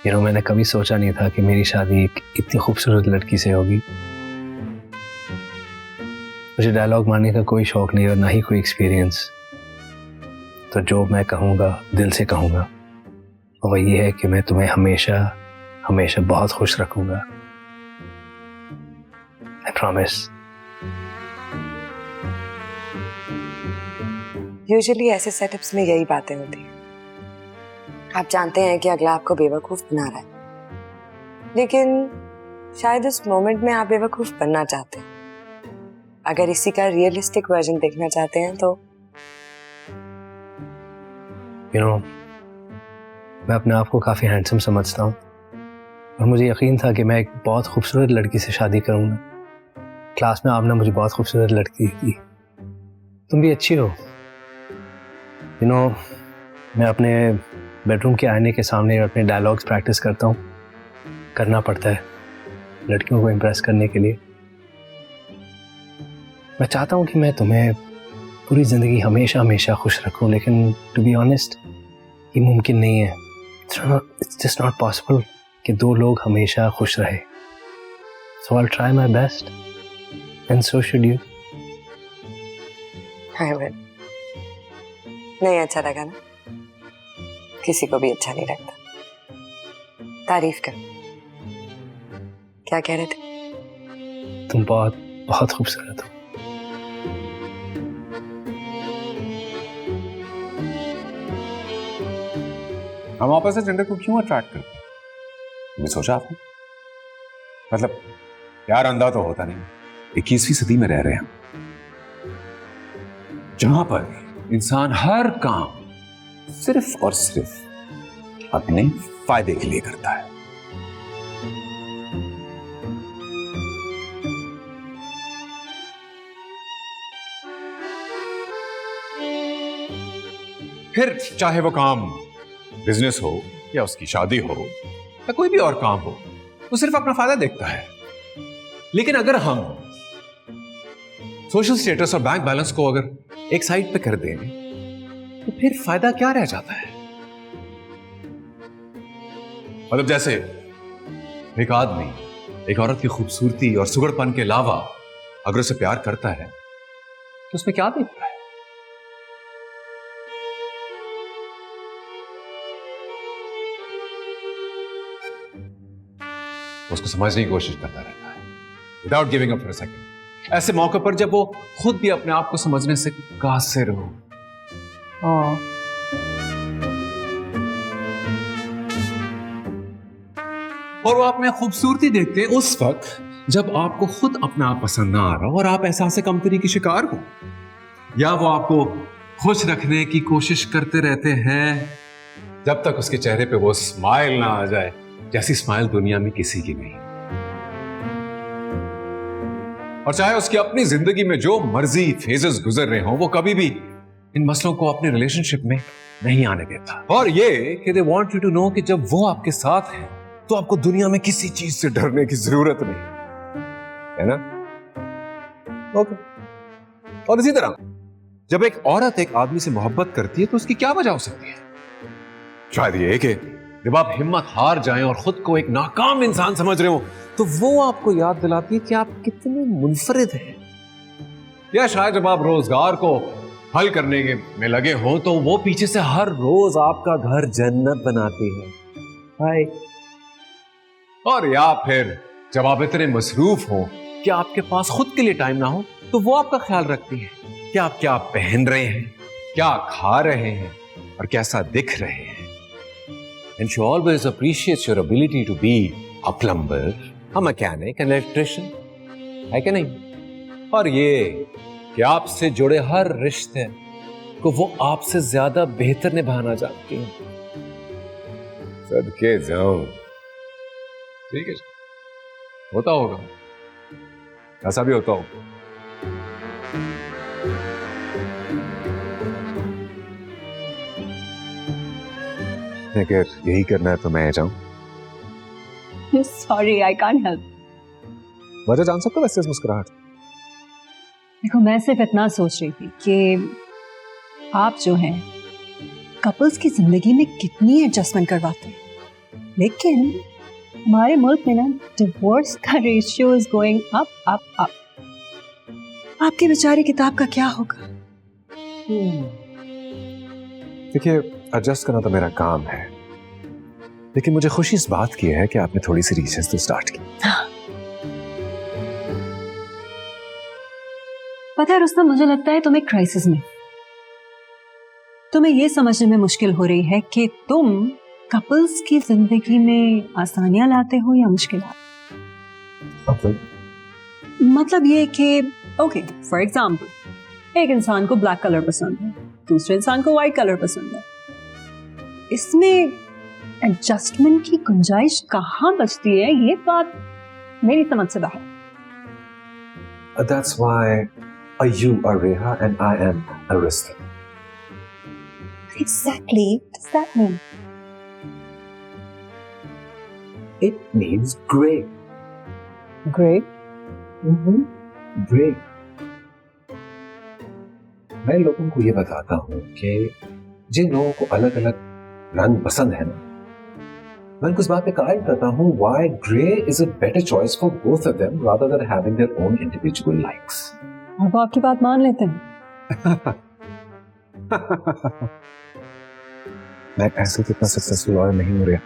मैंने कभी सोचा नहीं था कि मेरी शादी एक इतनी खूबसूरत लड़की से होगी। मुझे डायलॉग मारने का कोई शौक नहीं और ना ही कोई एक्सपीरियंस। तो जो मैं कहूँगा दिल से कहूँगा वो ये है कि मैं तुम्हें हमेशा हमेशा बहुत खुश रखूँगा। I promise. यूजुअली ऐसे सेटअप्स में यही बातें होती हैं। आप जानते हैं कि अगला आपको बेवकूफ बना रहा है, लेकिन शायद उस मोमेंट में आप बेवकूफ बनना चाहते हैं। अगर इसी का रियलिस्टिक वर्जन देखना चाहते हैं तो मैं अपने आप को काफी हैंडसम समझता हूँ और मुझे यकीन था कि मैं एक बहुत खूबसूरत लड़की से शादी करूंगा। क्लास में आपने मुझे बहुत खूबसूरत लड़की दी। तुम भी अच्छी हो। मैं अपने बेडरूम के आईने के सामने अपने डायलॉग्स प्रैक्टिस करता हूँ। करना पड़ता है लड़कियों को इम्प्रेस करने के लिए। मैं चाहता हूँ कि मैं तुम्हें पूरी ज़िंदगी हमेशा हमेशा खुश रखूँ, लेकिन टू बी ऑनेस्ट ये मुमकिन नहीं है। इट्स जस्ट नॉट पॉसिबल कि दो लोग हमेशा खुश रहे। So I try my best and so should you. नहीं अच्छा लगा ना? किसी को भी अच्छा नहीं लगता। तारीफ कर। क्या कह रहे थे? तुम बहुत बहुत खूबसूरत हो। हम ऑपोजिट जेंडर को क्यों अट्रैक्ट करते हैं? तुमने सोचा आपने? मतलब प्यार अंधा तो होता नहीं। 21वीं सदी में रह रहे हैं हम, जहां पर इंसान हर काम सिर्फ और सिर्फ अपने फायदे के लिए करता है। फिर चाहे वो काम बिजनेस हो या उसकी शादी हो या कोई भी और काम हो, वो सिर्फ अपना फायदा देखता है। लेकिन अगर हम सोशल स्टेटस और बैंक बैलेंस को अगर एक साइड पे कर दें तो फिर फायदा क्या रह जाता है? मतलब जैसे एक आदमी एक औरत की खूबसूरती और सुगड़पन के अलावा अगर उसे प्यार करता है तो उसमें क्या देखता है? उसको समझने की कोशिश करता रहता है without giving up for a second. ऐसे मौके पर जब वो खुद भी अपने आप को समझने से कासिर हो। और वो आप में खूबसूरती देखते हैं उस वक्त जब आपको खुद अपना आप पसंद ना आ रहा हो और आप एहसास कमतरी की शिकार हो, या वो आपको खुश रखने की कोशिश करते रहते हैं जब तक उसके चेहरे पे वो स्माइल ना आ जाए जैसी स्माइल दुनिया में किसी की नहीं। और चाहे उसकी अपनी जिंदगी में जो मर्जी फेजेस गुजर रहे हो, वो कभी भी इन मसलों को अपने रिलेशनशिप में नहीं आने देता। और ये कि they want you to know कि जब वो आपके साथ है तो आपको दुनिया में किसी चीज से डरने की जरूरत नहीं है ना? ओके। और इसी तरह जब एक औरत एक आदमी से मोहब्बत करती है तो उसकी क्या वजह हो सकती है? शायद ये कि जब आप हिम्मत हार जाएं और खुद को एक नाकाम इंसान समझ रहे हो तो वो आपको याद दिलाती है कि आप कितने मुनफरिद हैं। या शायद जब आप रोजगार को हल करने में लगे हो तो वो पीछे से हर रोज आपका घर जन्नत बनाती है। हाय। और या फिर जब आप इतने मसरूफ हो कि आपके पास खुद के लिए टाइम ना हो तो वो आपका ख्याल रखती है कि आप क्या पहन रहे हैं, क्या खा रहे हैं और कैसा दिख रहे हैं। And she always appreciates your ability to be a plumber, a mechanic, an electrician, है कि नहीं? और ये कि आपसे जुड़े हर रिश्ते को वो आपसे ज्यादा बेहतर निभाना चाहती है। सदके जाऊं। ठीक है, होता होगा, ऐसा भी होता होगा। अगर यही करना है तो मैं जाऊं। Sorry, I can't help. वजह जान सकता वैसे इस मुस्कुराहट? देखो, मैं सिर्फ इतना सोच रही थी कि आप जो हैं कपल्स की जिंदगी में कितनी एडजस्टमेंट करवाते हैं। लेकिन हमारे मुल्क में ना डिवोर्स का ratio is going up up up. आपके बेचारे किताब का क्या होगा? देखिए, एडजस्ट करना तो मेरा काम है, लेकिन मुझे खुशी इस बात की है कि आपने थोड़ी सी रिसर्च तो स्टार्ट की। पता है रुस्तम, मुझे लगता है तुम एक क्राइसिस में, तुम्हें यह समझने में मुश्किल हो रही है कि तुम कपल्स की जिंदगी में आसानियां लाते हो या मुश्किलात। मतलब ये कि ओके, फॉर एग्जाम्पल एक इंसान को ब्लैक कलर पसंद है, दूसरे इंसान को व्हाइट कलर पसंद है, इसमें एडजस्टमेंट की गुंजाइश कहाँ बचती है? ये बात मेरी समझ से बाहर। That's why you are Reha and I am Arista. Exactly. What does that mean? It means gray. Great. Gray. मैं लोगों को ये बताता हूँ कि जिन लोगों को अलग अलग रंग पसंद है ना, मैं उनको इस बात पे कायल करता हूँ why gray is a better choice for both of them rather than having their own individual likes. और वो आपकी बात मान लेते हैं। मैं ऐसे कितना सक्सेसफुल और नहीं हो रहा,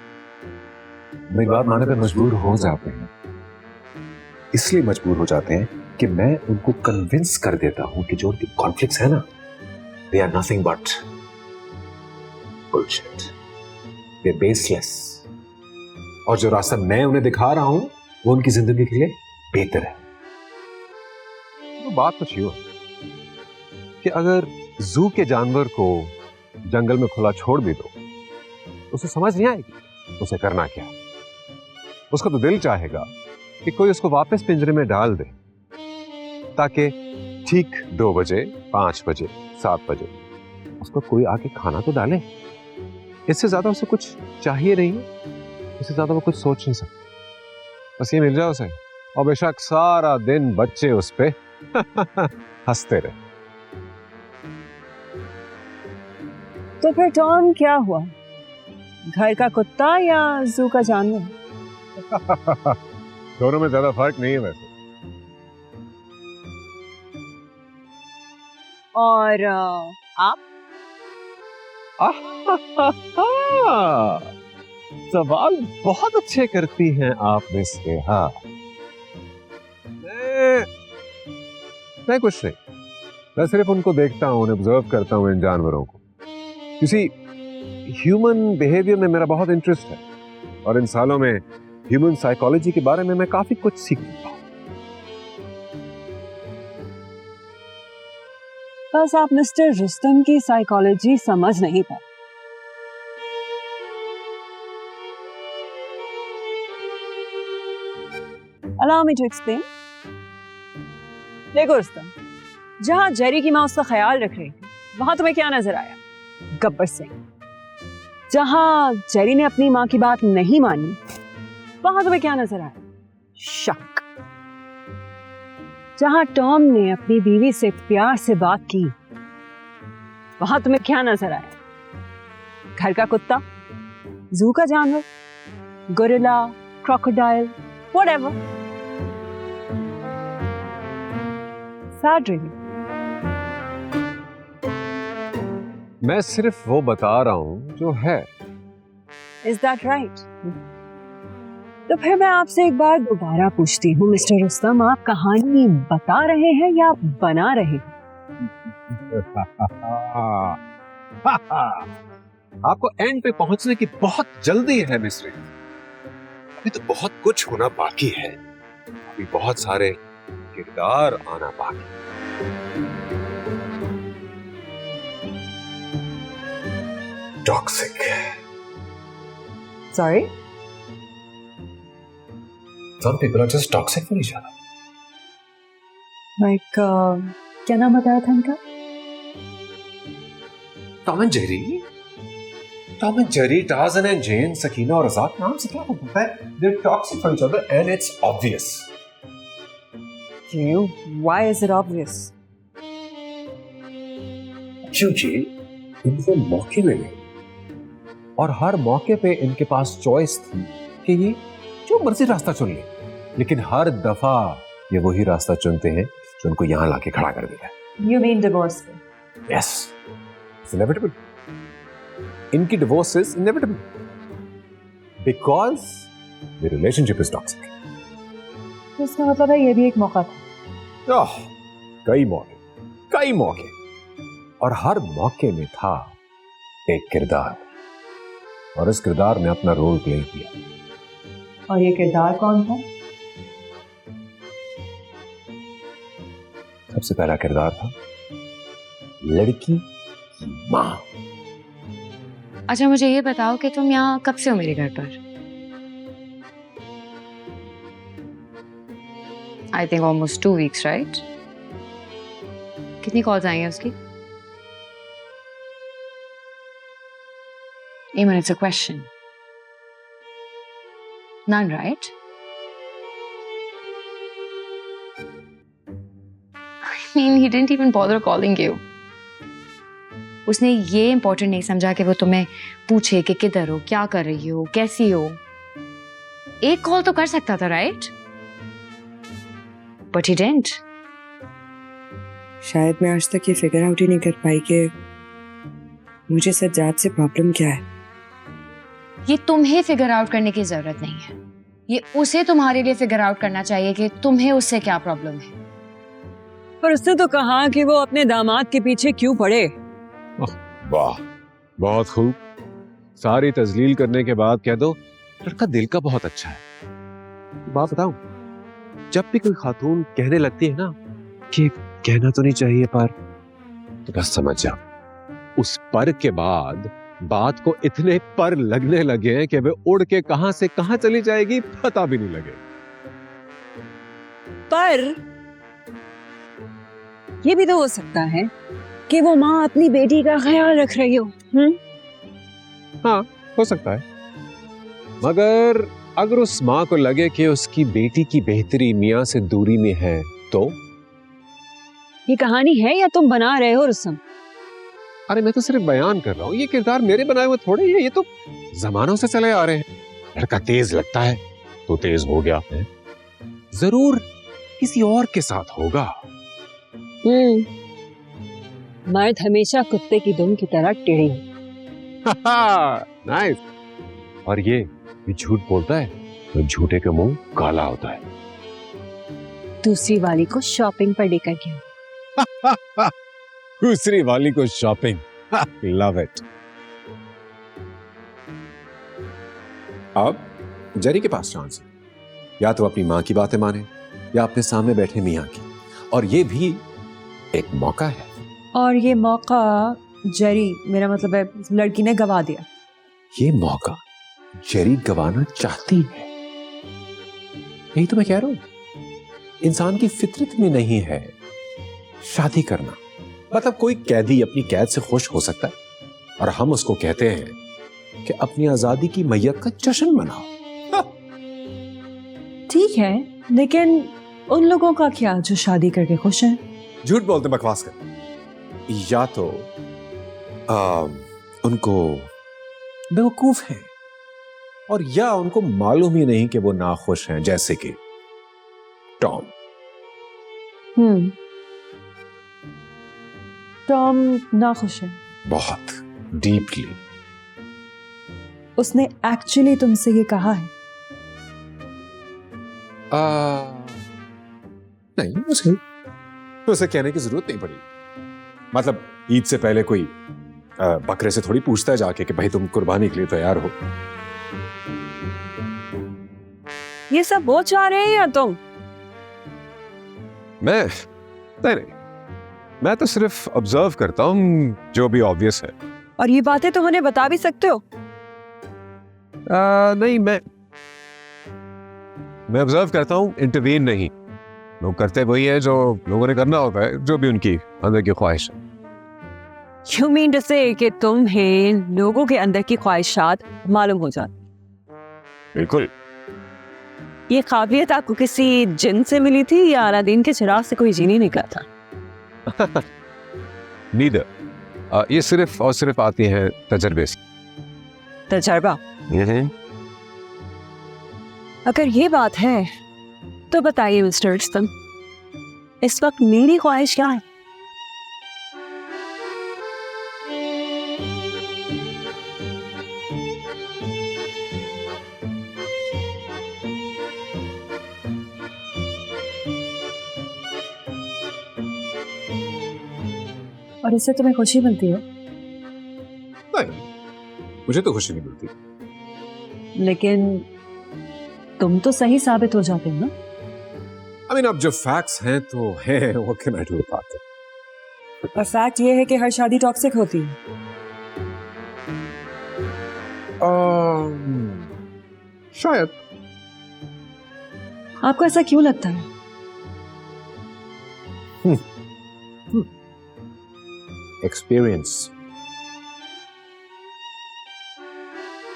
मेरी बात मानने पर मजबूर हो जाते हैं। इसलिए मजबूर हो जाते हैं कि मैं उनको कन्विंस कर देता हूं कि जो उनके कॉन्फ्लिक्ट्स है ना, they are nothing but bullshit, they baseless, और जो रास्ता मैं उन्हें दिखा रहा हूं वो उनकी जिंदगी के लिए बेहतर है। तो बात कुछ यूं है कि अगर जू के जानवर को जंगल में खुला छोड़ भी दो, उसे समझ नहीं आएगी उसे करना क्या। उसका तो दिल चाहेगा कि कोई उसको वापस पिंजरे में डाल दे, ताकि ठीक 2 बजे, 5 बजे, 7 बजे उसको कोई आके खाना तो डाले। इससे ज्यादा उसे कुछ चाहिए नहीं, इससे ज्यादा वो कुछ सोच नहीं सकता। बस ये मिल जाए उसे, और बेशक सारा दिन बच्चे उस पे हंसते रहे। तो फिर टॉम क्या हुआ? घर का कुत्ता या जू का जानवर? दोनों में ज्यादा फर्क नहीं है वैसे। और आप? सवाल बहुत अच्छे करती हैं आप मिस रेहा। मैं कुछ नहीं, मैं सिर्फ उनको देखता हूं, उन्हें ऑब्जर्व करता हूं, इन जानवरों को। किसी ह्यूमन बिहेवियर में मेरा बहुत इंटरेस्ट है, और इन सालों में ह्यूमन साइकोलॉजी के बारे में मैं काफी कुछ सीख चुका हूं। बस आप मिस्टर रुस्तम की साइकोलॉजी समझ नहीं पाए। Allow me to explain. देखो रुस्तम, जहां जेरी की माँ उसका ख्याल रख रही थी, वहां तुम्हें क्या नजर आया? गब्बर सिंह। जहां जेरी ने अपनी माँ की बात नहीं मानी, वहां तुम्हें क्या नजर आया? शक। जहां टॉम ने अपनी बीवी से प्यार से बात की, वहां तुम्हें क्या नजर आया? घर का कुत्ता, जू का जानवर, gorilla, crocodile, whatever. Sad really. मैं सिर्फ वो बता रहा हूं जो है। Is that right? तो फिर मैं आपसे एक बार दोबारा पूछती हूँ मिस्टर रुस्तम, आप कहानी बता रहे हैं या बना रहे हैं? आपको एंड पे पहुंचने की बहुत जल्दी है मिस रेहा। अभी तो बहुत कुछ होना बाकी है, अभी बहुत सारे किरदार आना बाकी। Toxic. Sorry? Some people are just toxic for each other. Like, क्या नाम बताया था इनका? Tom and Jerry, Tom and Jerry, Tarzan and Jane, Sakina और आजाद, नाम से क्या होता है? They're toxic for each other and it's obvious. Why is it obvious? क्योंकि उनको मौके मिले और हर मौके पे इनके पास चॉइस थी कि ये जो मर्जी रास्ता चुन ले, लेकिन हर दफा ये वही रास्ता चुनते हैं जो उनको यहां लाके खड़ा कर देता है। You mean divorce? Yes, it's inevitable. इनकी divorce is inevitable because the relationship is toxic. तो इसका मतलब है ये भी एक मौका था। कई मौके और हर मौके में था एक किरदार, और इस किरदार ने अपना रोल प्ले किया। और ये किरदार कौन था? सबसे पहला किरदार था लड़की की मां। अच्छा मुझे ये बताओ कि तुम यहाँ कब से हो मेरे घर पर? I think almost 2 weeks, right? कितनी कॉल्स आई हैं उसकी? Eamon, it's a question. None, right? I mean, he didn't even bother calling you. उसने ये इम्पोर्टेंट नहीं समझा कि वो तुम्हें पूछे कि किधर हो, क्या कर रही हो, कैसी हो। एक कॉल तो कर सकता था, राइट? But he didn't. शायद मैं आज तक ये फिगर आउट ही नहीं कर पाई कि मुझे सज्जाद से प्रॉब्लम क्या है। ये तुम्हें फिगर आउट करने की जरूरत नहीं है, ये उसे तुम्हारे लिए फिगर आउट करना चाहिए कि तुम्हें उससे क्या प्रॉब्लम है। पर उसने तो कहा कि वो अपने दामाद के पीछे क्यों पड़े। वाह, बहुत खूब। सारी तजलील करने के बाद कह दो लड़का दिल का बहुत अच्छा है। बात बताऊं, जब भी कोई खातून कहने लगती है ना कि कहना तो नहीं चाहिए पर, तो बस समझ जाओ उस पर के बाद बात को इतने पर लगने लगे हैं कि वे उड़ के कहां से कहां चली जाएगी पता भी नहीं लगे। पर ये भी तो हो सकता है कि वो माँ अपनी बेटी का ख्याल रख रही हो। हाँ, हो सकता है, मगर अगर उस माँ को लगे कि उसकी बेटी की बेहतरी मियाँ से दूरी में है तो? ये कहानी है या तुम बना रहे हो रुस्तम? अरे मैं तो सिर्फ बयान कर रहा हूँ, ये किरदार मेरे बनाए हुए थोड़े ही है, ये तो जमानों से चले आ रहे हैं। लड़का तेज लगता है तो तेज हो गया है, जरूर किसी और के साथ होगा। मर्द हमेशा कुत्ते की दुम की तरह टेढ़ी है। नाइस। और ये झूठ बोलता है तो झूठे का मुंह काला होता है। दूसरी वाली को शॉपिंग पर लेकर गया। दूसरी वाली को शॉपिंग, लव इट। अब जरी के पास चांस है, या तो अपनी मां की बातें माने या अपने सामने बैठे मियां की, और ये भी एक मौका है। और ये मौका जरी, मेरा मतलब है लड़की ने गवा दिया। ये मौका जरी गवाना चाहती है, यही तो मैं कह रहा हूं। इंसान की फितरत में नहीं है शादी करना। मतलब कोई कैदी अपनी कैद से खुश हो सकता है, और हम उसको कहते हैं कि अपनी आजादी की मैयत का जश्न मनाओ। ठीक है, लेकिन उन लोगों का क्या जो शादी करके खुश हैं? झूठ बोलते बकवास कर, या तो उनको बेवकूफ हैं, और या उनको मालूम ही नहीं कि वो नाखुश हैं, जैसे कि टॉम। टॉम नाखुश है बहुत डीपली। उसने एक्चुअली तुमसे ये कहा है? नहीं, उसे कहने की जरूरत नहीं पड़ी। मतलब ईद से पहले कोई बकरे से थोड़ी पूछता है जाके कि भाई तुम कुर्बानी के लिए तैयार हो। ये सब वो चाह रहे हैं या तुम? नहीं, मैं तो सिर्फ ऑब्जर्व करता हूँ जो भी ऑब्वियस है। और ये बातें तुम उन्हें बता भी सकते हो? नहीं, मैं ऑब्जर्व करता हूँ, इंटरवीन नहीं। लोग करते वही है जो लोगों ने करना होता है, जो भी उनकी अंदर की ख्वाहिश है। You mean to say कि तुम्हें लोगों के अंदर की ख्वाहिशात मालूम हो जाती? बिल्कुल। ये काबिलियत आपको किसी जिन से मिली थी या अलादीन के चिराग से कोई जीनी निकला था? नीदर। ये सिर्फ और सिर्फ आती है तजर्बे से। तजर्बा। अगर ये बात है तो बताइए मिस्टर रुस्तम, इस वक्त मेरी ख्वाहिश क्या है? और इससे तुम्हें खुशी मिलती है? नहीं, मुझे तो खुशी नहीं मिलती। लेकिन तुम तो सही साबित हो जाते हो ना। I mean, अब जो फैक्ट्स हैं तो है, what can I do about it? और फैक्ट ये है कि हर शादी टॉक्सिक होती है। शायद। आपको ऐसा क्यों लगता है? Experience.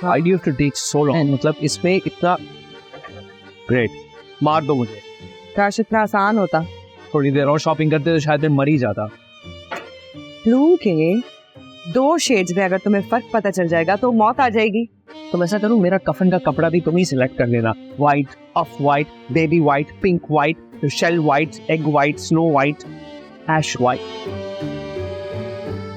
Why do you have to take so long? मतलब इसमें इतना ग्रेट, मार दो मुझे। काश इतना आसान होता। थोड़ी देर और शॉपिंग करते तो शायद मैं मर ही जाता। ब्लू के 2 शेड्स में अगर तुम्हें फर्क पता चल जाएगा तो मौत आ जाएगी। तो ऐसा करूं, मेरा कफन का कपड़ा भी तुम ही सिलेक्ट कर लेना। White, off white, baby white, pink white, shell white, egg white, snow white, ash white.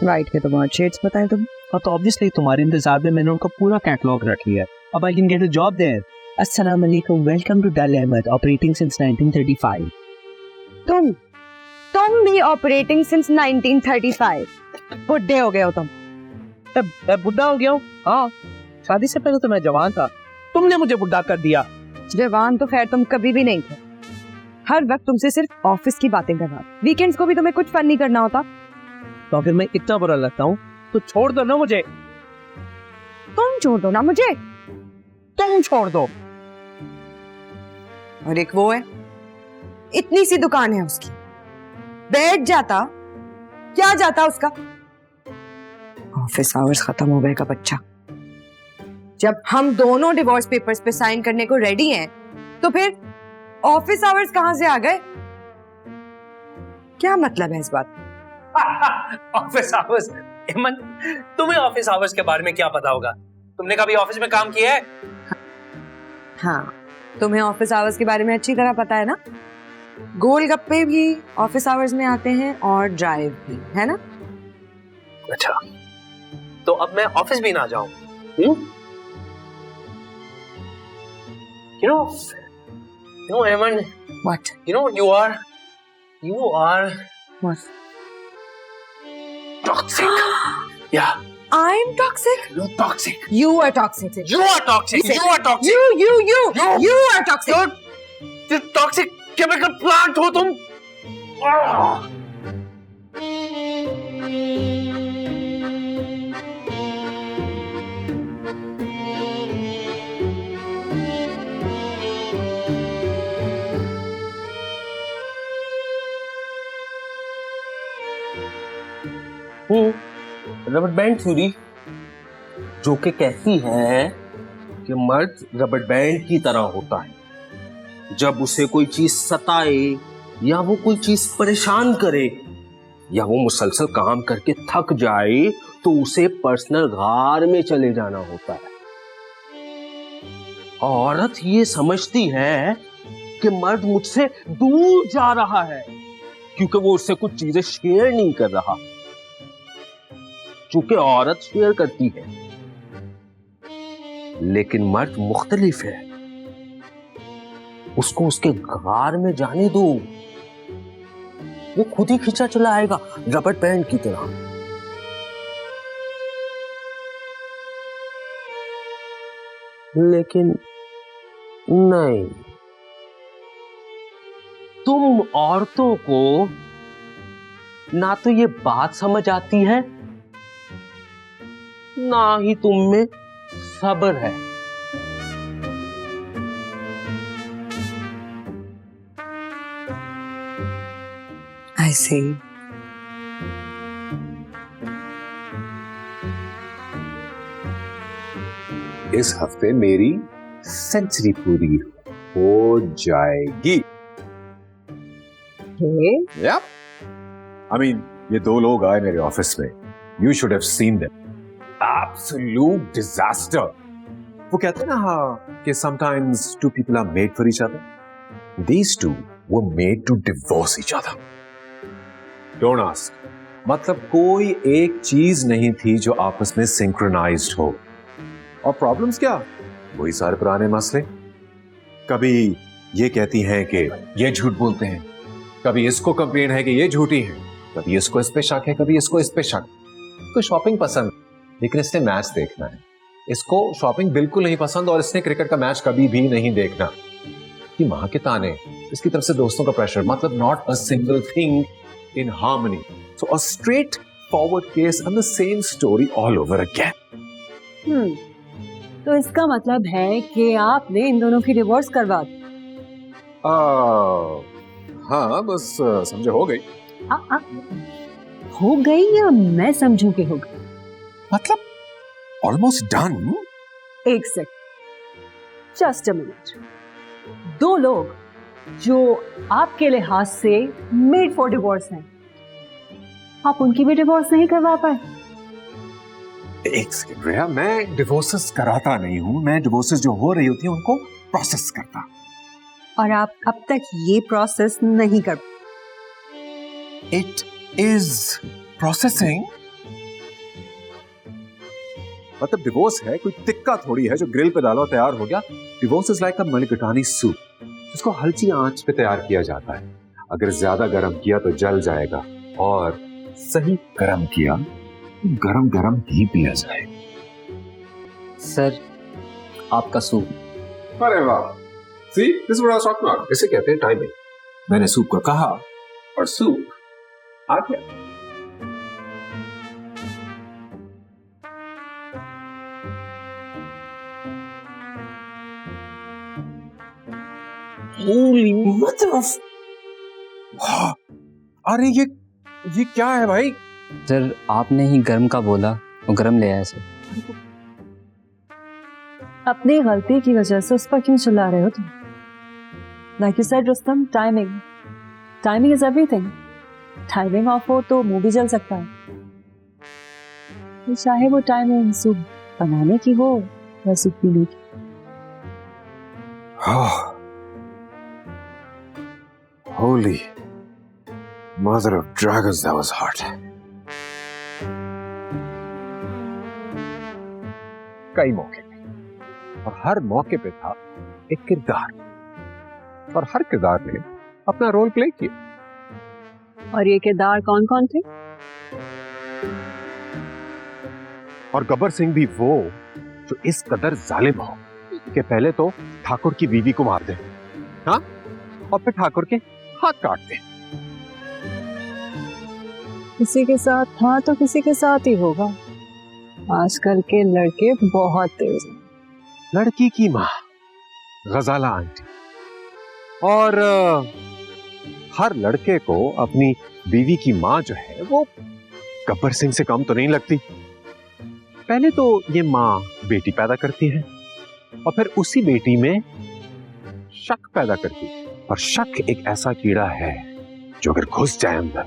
White के तो बहुत शेड्स बताएं तुम। और तो ऑब्वियसली तुम्हारे इंतजार में मैंने उनका पूरा कैटलॉग रख लिया है। अब I can get a job there. अस्सलाम वालेकुम, welcome to Dal Ahmad, operating since 1935। तुम भी ऑपरेटिंग सिंस 1935। बुढ़े हो गए हो तुम। मैं बुढ़ा हो गया हूँ? हाँ, शादी से पहले तो मैं जवान था, तुमने मुझे बुढ़ा कर दिया। जवान तो खैर तुम कभी भी नहीं थे। हर वक्त तुमसे सिर्फ ऑफिस की बातें करना। वीकेंड्स को भी तुम्हें कुछ फन नहीं करना होता। तो फिर मैं इतना बुरा लगता हूँ तो छोड़ दो ना मुझे। तुम छोड़ दो ना मुझे। तुम छोड़ दो। और एक वो है, इतनी सी दुकान है उसकी, बैठ जाता क्या जाता उसका। ऑफिस आवर्स खत्म हो गए का बच्चा। जब हम दोनों डिवोर्स पेपर्स पे साइन करने को रेडी हैं, तो फिर ऑफिस आवर्स कहां से आ गए? क्या मतलब है इस बात? Office hours? इमन, तुम्हें ऑफिस आवर्स के बारे में क्या पता होगा? तुमने कभी ऑफिस में काम किया है? हाँ, तुम्हें ऑफिस आवर्स के बारे में अच्छी तरह पता है ना। गोलगप्पे भी ऑफिस आवर्स में आते हैं और ड्राइव भी, है ना? अच्छा, तो अब मैं ऑफिस भी ना जाऊं? You know, Eman. What? You know what you are What? toxic. Yeah. I'm toxic? You're toxic. You are toxic. You are toxic. You are toxic. You are toxic. You're toxic chemical plant हो तुम. Rubber band theory, जो कि कहती है कि मर्द rubber band की तरह होता है। जब उसे कोई चीज सताए या वो कोई चीज परेशान करे या वो मुसलसल काम करके थक जाए तो उसे पर्सनल गार में चले जाना होता है। औरत ये समझती है कि मर्द मुझसे दूर जा रहा है क्योंकि वो उससे कुछ चीजें शेयर नहीं कर रहा। चूंकि औरत शेयर करती है, लेकिन मर्द मुख्तलिफ है। उसको उसके गार में जाने दो, वो खुद ही खींचा चला आएगा रबर बैंड की तरह। लेकिन नहीं, तुम औरतों को ना तो ये बात समझ आती है, ना ही तुम में सब्र है। I see. इस हफ्ते मेरी सेंचुरी पूरी हो जाएगी। Okay. I mean, ये 2 लोग आए मेरे ऑफिस में। You should have seen them. Absolute disaster. वो कहते हैं ना हाँ कि sometimes two people are made for each other. These two were made to divorce each other. Don't ask. मतलब कोई एक चीज नहीं थी जो आपस में सिंक्रोनाइज्ड हो। और प्रॉब्लम्स क्या? वही सारे पुराने मसले। कभी ये कहती हैं कि ये झूठ बोलते हैं, कभी इसको कंप्लेन है कि ये झूठी है, कभी इसको इस पे शक है, कभी इसको इस पे शक। तो शॉपिंग पसंद, लेकिन इसने मैच देखना है। इसको शॉपिंग बिल्कुल नहीं पसंद और इसने क्रिकेट का मैच कभी भी नहीं देखना। कि मां के ताने, इसकी तरफ से दोस्तों का प्रेशर, मतलब not a single thing in harmony. So a straight forward case and the same story all over again. तो इसका मतलब है कि आपने इन दोनों की डिवोर्स करवा दी। हाँ बस समझे हो गई। हो गई या मैं समझूं कि हो गई? मतलब ऑलमोस्ट डन। एक सेकंड, जस्ट अ मिनट। दो लोग जो आपके लिहाज से मेड फॉर डिवोर्स हैं, आप उनकी भी डिवोर्स नहीं करवा पाए? एक सेकंड रिया, मैं डिवोर्सेस कराता नहीं हूं, मैं डिवोर्सेस जो हो रही होती हैं उनको प्रोसेस करता। और आप अब तक ये प्रोसेस नहीं कर? It is processing. मतलब डिवोर्स है कोई टिक्का थोड़ी है जो ग्रिल पे डालो तैयार हो गया। Divorce is like a mulligatawny soup जिसको हल्की आंच पे तैयार किया जाता है। अगर ज्यादा गर्म किया तो जल जाएगा और सही गर्म किया तो गरम गरम ही पिया जाए। सर आपका सूप। अरे वाह, see this what I was talking about. इसे कहते हैं टाइमिंग। मैंने सूप को कहा और सूप आ गया। होली मतलब, अरे ये क्या है भाई? सर आपने ही गर्म का बोला, वो गर्म ले आया सर। अपनी गलती की वजह से उस पर क्यों चिल्ला रहे हो तुम? Like you said Rustam, timing is everything. Timing of हो तो मुंह भी जल सकता है। चाहे वो टाइमिंग सूप बनाने की हो या सूप पीने की। Holy mother of dragons, that was hard. कई मौके पे और हर मौके पे था एक किरदार और हर किरदार ने अपना रोल प्ले किया। और ये किरदार कौन कौन थे? और गब्बर सिंह भी वो जो इस कदर जालिम हो कि पहले तो ठाकुर की बीवी को मार दे, हाँ, और फिर ठाकुर के हाथ काट दे। किसी के साथ था तो किसी के साथ ही होगा। आजकल के लड़के बहुत तेज हैं। लड़की की माँ गजाला आंटी, और हर लड़के को अपनी बीवी की माँ जो है वो गब्बर सिंह से कम तो नहीं लगती। पहले तो ये माँ बेटी पैदा करती है और फिर उसी बेटी में शक पैदा करती है। और शक एक ऐसा कीड़ा है जो अगर घुस जाए अंदर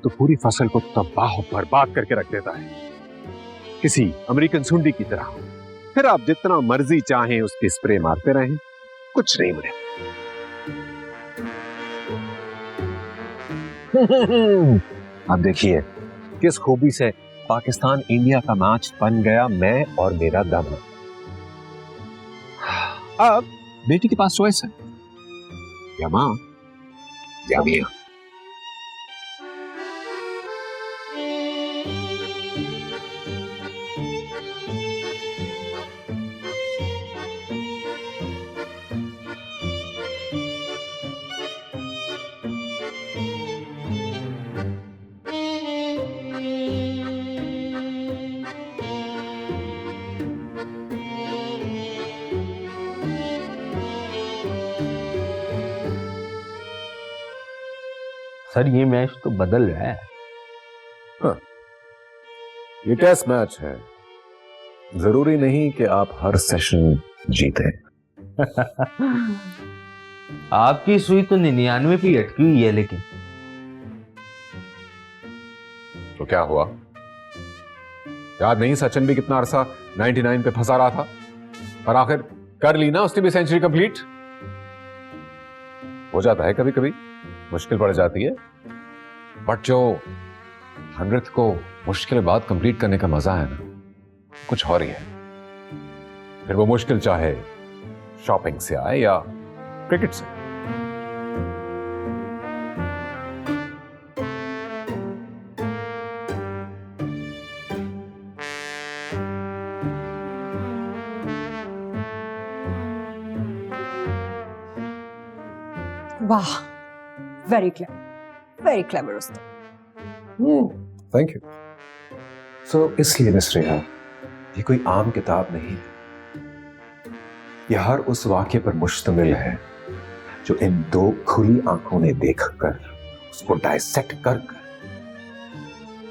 तो पूरी फसल को तबाह बर्बाद करके रख देता है, किसी अमेरिकन सुंडी की तरह। फिर आप जितना मर्जी चाहें उसकी स्प्रे मारते रहें, कुछ नहीं बने। अब देखिए किस खूबी से पाकिस्तान इंडिया का मैच बन गया, मैं और मेरा दम। अब बेटी के पास चॉइस है, या मां या मियां। सर ये मैच तो बदल रहा है। ये टेस्ट मैच है, जरूरी नहीं कि आप हर सेशन जीते। आपकी सुई तो 99 पे अटकी हुई है, लेकिन तो क्या हुआ? याद नहीं सचिन भी कितना अरसा 99 पे फंसा रहा था और आखिर कर ली ना उसने भी सेंचुरी कंप्लीट। हो जाता है कभी कभी, मुश्किल पड़ जाती है, बट जो 100th को मुश्किल बाद कंप्लीट करने का मजा है ना, कुछ और ही है। फिर वो मुश्किल चाहे शॉपिंग से आए या क्रिकेट से। वाह, वेरी क्लेवर उस्ताद। Thank you. सो इसलिए मिस रेहा, ये कोई आम किताब नहीं है। ये हर उस वाक्य पर मुश्तमिल है जो इन दो खुली आंखों ने देखकर उसको डायसेक्ट कर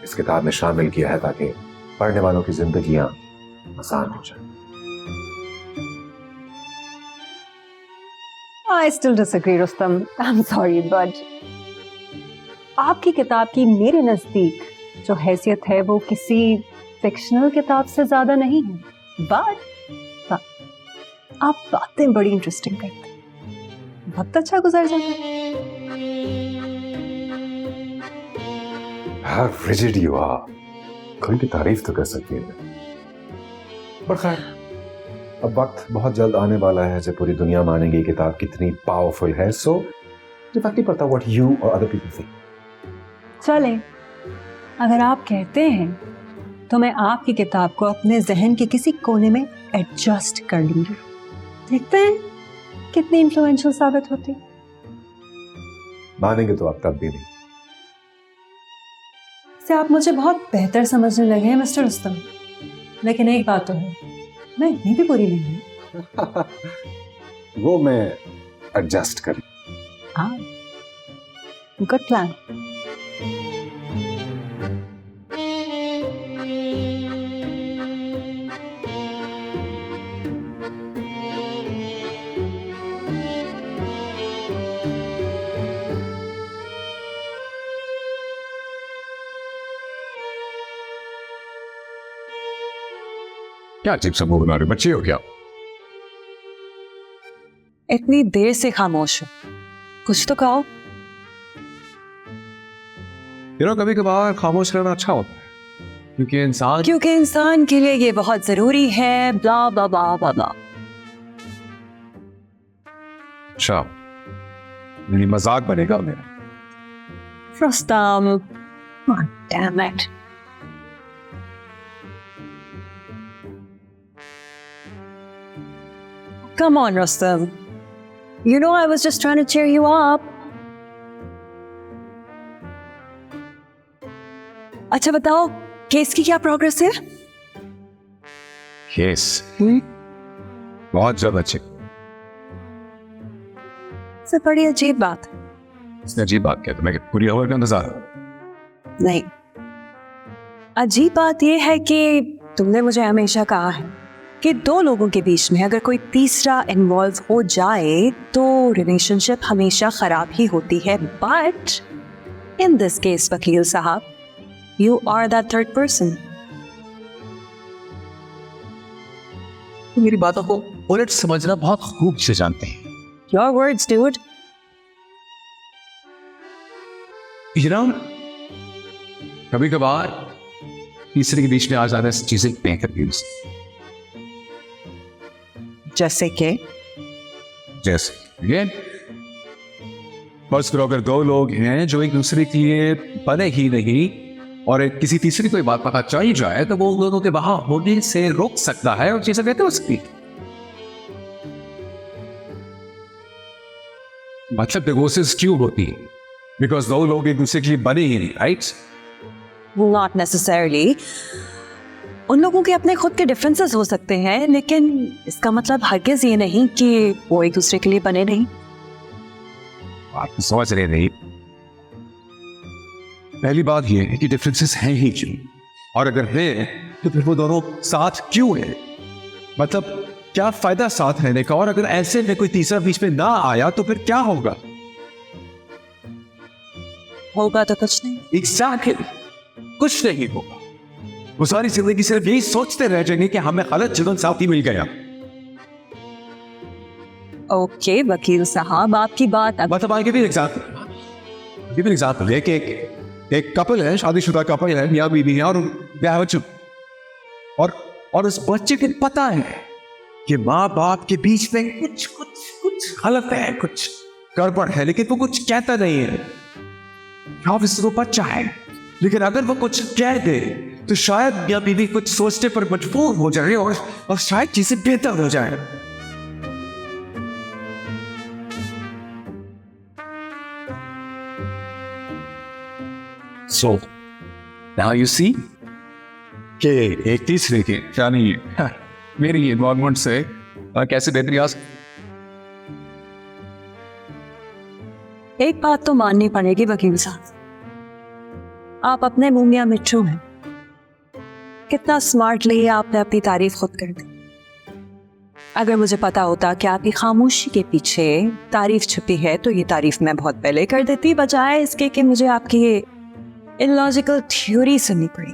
इस किताब में शामिल किया है ताकि पढ़ने वालों की जिंदगियां आसान हो जाए। I still disagree, Rustam. I'm sorry, but आपकी किताब की मेरे नजदीक जो हैसियत है वो किसी फिक्शनल किताब से ज्यादा नहीं है, बट आप बातें बड़ी इंटरेस्टिंग करते हैं, वक्त अच्छा गुजर जाता है। How rigid you are, खुल की तारीफ तो कर सकती है, पर खैर अब वक्त बहुत जल्द आने वाला है जब पूरी दुनिया मानेगी किताब कितनी पावरफुल है। सो मुझे फर्क नहीं पड़ता व्हाट यू और अदर पीपल थिंक। चले, अगर आप कहते हैं तो मैं आपकी किताब को अपने जहन के किसी कोने में एडजस्ट कर लूंगी, देखते हैं कितनी इन्फ्लुएंशियल साबित होती। मानेंगे तो आप तब भी नहीं। से आप मुझे बहुत बेहतर समझने लगे हैं मिस्टर रुस्तम, लेकिन एक बात तो है, मैं इतनी भी बुरी नहीं हूँ। वो मैं एडजस्ट कर। हाँ, गुड प्लान। क्या अजीब सा मुंह बना रहे हो, बच्चे हो क्या? इतनी देर से खामोश हो, कुछ तो कहो। कभी कभार खामोश रहना अच्छा होता है, क्योंकि इंसान के लिए ये बहुत जरूरी है। ब्ला ब्ला ब्ला ब्ला ब्ला। अच्छा, मेरी मजाक बनेगा मेरा। Rustam, damn it. Come on, Rustam. You know I was just trying to cheer you up. अच्छा बताओ, केस की क्या प्रोग्रेस है? केस बहुत ज्यादा अच्छे। से बड़ी अजीब बात। इसने अजीब बात क्या? तुम्हें पूरी खबर का इंतजार? नहीं, अजीब बात यह है कि तुमने मुझे हमेशा कहा है कि दो लोगों के बीच में अगर कोई तीसरा इन्वॉल्व हो जाए तो रिलेशनशिप हमेशा खराब ही होती है। बट इन दिस केस वकील साहब, you are that third person. मेरी बातों को उलट समझना बहुत खूब से जानते हैं। Your words dude. कभी कभार तीसरे के बीच में आ जाने से चीजें बेहतर भी। जैसे कि बस फिर अगर दो लोग हैं जो एक दूसरे के लिए बने ही नहीं और एक किसी तीसरी कोई बात पता चल जाए तो वो लोगों के वहां होने से रोक सकता है और चीजें बेहतर हो सकती है। मतलब डिवोर्सेस क्यों होती है? बिकॉज दो लोग एक दूसरे के लिए बने ही नहीं, राइट? Not necessarily. उन लोगों के अपने खुद के डिफरेंसेस हो सकते हैं, लेकिन इसका मतलब हरगिज ये नहीं कि वो एक दूसरे के लिए बने नहीं। आप समझ रहे नहीं। पहली बात ये है कि डिफरेंसेस हैं ही क्यों, और अगर है तो फिर वो दोनों साथ क्यों है? मतलब क्या फायदा साथ रहने का? और अगर ऐसे में कोई तीसरा बीच में ना आया तो फिर क्या होगा? होगा तो कुछ नहीं। एग्जैक्टली, कुछ नहीं होगा। वो सारी जिंदगी सिर्फ यही सोचते रह जाएंगे कि हमें गलत जीवन साथी मिल गया। ओके वकील साहब, आपकी बात अब मतलब आगे भी एग्जाम्पल है कि एक कपल है, शादीशुदा कपल है, मियां बीवी है, और ब्याह हो चुका, और उस बच्चे को पता है कि माँ बाप के बीच में कुछ गलत है, कुछ गड़बड़ है, लेकिन वो कुछ कहता नहीं है। ऑब्वियसली वो बच्चा है, लेकिन अगर वो कुछ कह दे तो शायद मियां बीवी कुछ सोचने पर मजबूर हो जाए और शायद चीजें बेहतर हो जाए। So now you see कि एक तीसरे के यानी मेरी इन्वॉल्वमेंट से कैसे बेहतरी आ सकती। एक बात तो माननी पड़ेगी वकील साहब, आप अपने मुंह में मिट्टू हैं। कितना स्मार्टली आपने अपनी तारीफ खुद कर दी। अगर मुझे पता होता कि आपकी खामोशी के पीछे तारीफ छुपी है तो ये तारीफ मैं बहुत पहले कर देती, बजाय इसके कि मुझे आपकी ये इलॉजिकल थ्योरी सुननी पड़ी।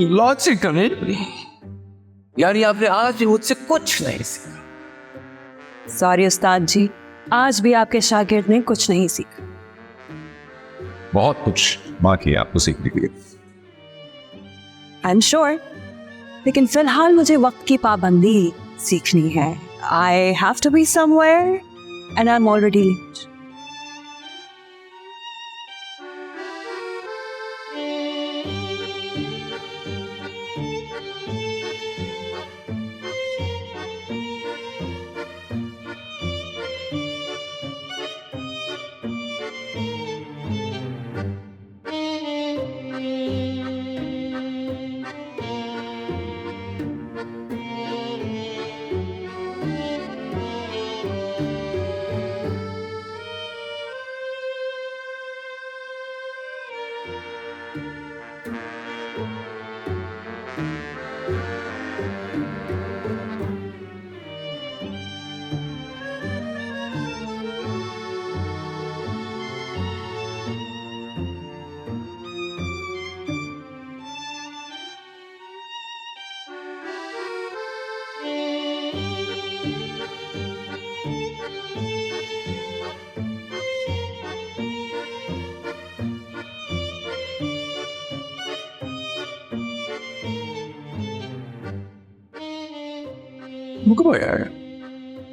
लॉजिकल यानी आपने आज भी मुझसे कुछ नहीं सीखा। सॉरी उस्ताद जी, आज भी आपके शागिर्द ने कुछ नहीं सीखा। बहुत कुछ बाकी है आपको सीखने के लिए। आई एम श्योर, लेकिन फिलहाल मुझे वक्त की पाबंदी सीखनी है। I have to be somewhere and I am already late.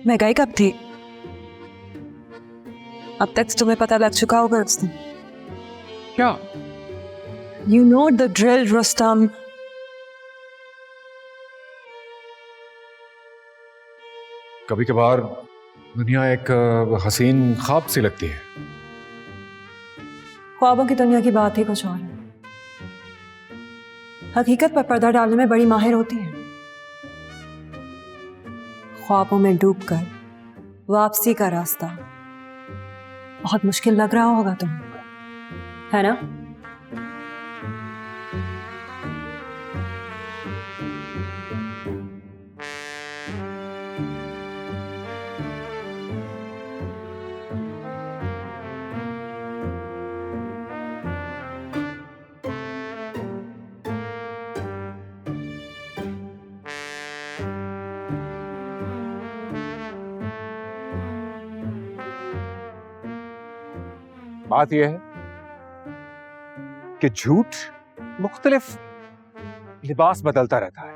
मैं गई कब थी? अब तक तुम्हें पता लग चुका होगा उस दिन। क्या? You know the drill, Rustam. कभी कभार दुनिया एक हसीन ख्वाब सी लगती है। ख्वाबों की दुनिया की बात ही कुछ और है। हकीकत पर पर्दा डालने में बड़ी माहिर होती है। ख्वाबों में डूबकर वापसी का रास्ता बहुत मुश्किल लग रहा होगा तुम्हें, है ना? बात यह है कि झूठ मुख्तलिफ लिबास बदलता रहता है,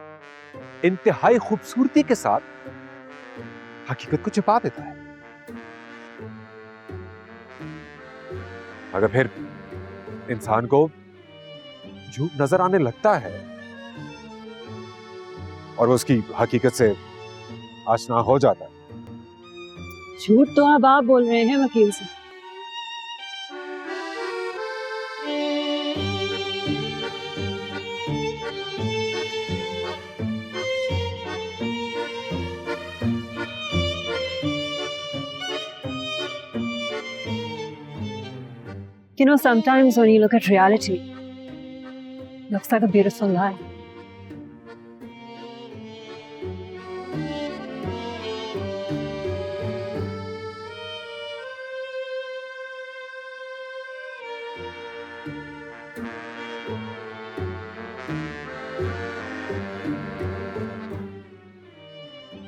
इंतहाई खूबसूरती के साथ हकीकत को छिपा देता है। अगर फिर इंसान को झूठ नजर आने लगता है और वो उसकी हकीकत से आशना हो जाता है। झूठ तो अब आप बोल रहे हैं वकील से। You know, sometimes when you look at reality, it looks like a beautiful lie.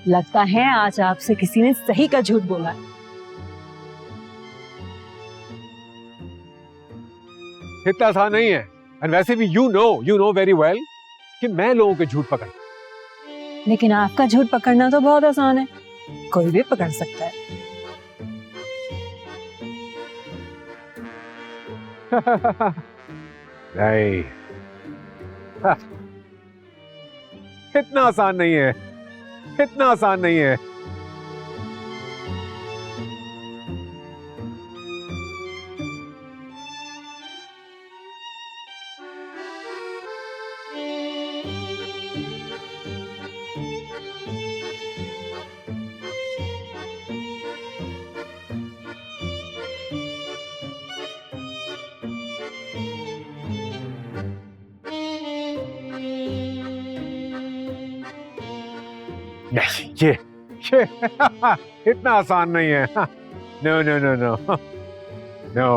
लगता है आज आपसे किसी ने सही का झूठ बोला है। इतना आसान नहीं है। एंड वैसे भी यू नो वेरी वेल कि मैं लोगों के झूठ पकड़। लेकिन आपका झूठ पकड़ना तो बहुत आसान है, कोई भी पकड़ सकता है। नहीं, इतना आसान नहीं है, इतना आसान नहीं है। ये इतना आसान नहीं है। No no no no no